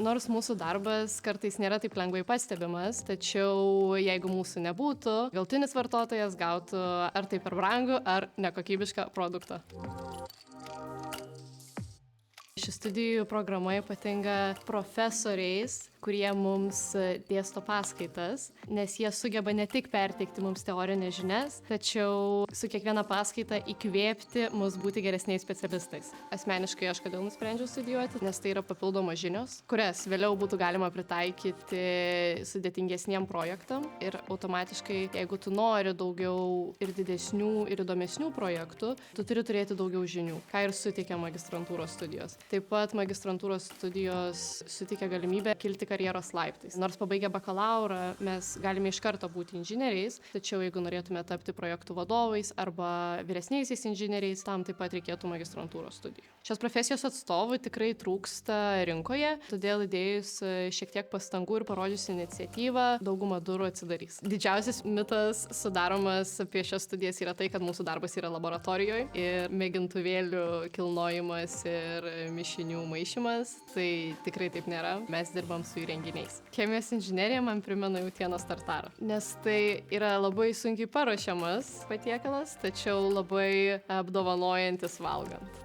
Nors mūsų darbas kartais nėra taip lengvai pastebimas, tačiau jeigu mūsų nebūtų, galutinis vartotojas gautų ar tai per brangų, ar nekokybišką produktą. Ši studijų programa ypatinga profesoriais, kurie mums dėsto paskaitas, nes jie sugeba ne tik perteikti mums teorinės žinias, tačiau su kiekviena paskaita įkvėpti mus būti geresniais specialistais. Asmeniškai aš kodėl nusprendžiau studijuoti, nes tai yra papildomos žinios, kurias vėliau būtų galima pritaikyti sudėtingesniem projektam ir automatiškai, jeigu tu nori daugiau ir didesnių ir įdomesnių projektų, tu turi turėti daugiau žinių, ką ir suteikia magistrantūros studijos. Taip pat magistrantūros studijos suteikia galimybę kilti karjeros laiptais. Nors pabaigę bakalaurą mes galime iš karto būti inžinieriais, tačiau jeigu norėtume tapti projektų vadovais arba vyresniaisiais inžinieriais, tam taip pat reikėtų magistrantūros studijų. Šios profesijos atstovų tikrai trūksta rinkoje, todėl įdėjus šiek tiek pastangų ir parodžius iniciatyvą, dauguma durų atsidarys. Didžiausias mitas sudaromas apie šias studijas yra tai, kad mūsų darbas yra laboratorijoje ir mėgintuvėlių kilnojimas ir mišinių maišymas, tai tikrai taip nėra. Mes dirbam su įrenginiais. Chemijos inžinerija man primena jautienos tartarą, nes tai yra labai sunkiai paruošiamas patiekalas, tačiau labai apdovanojantis valgant.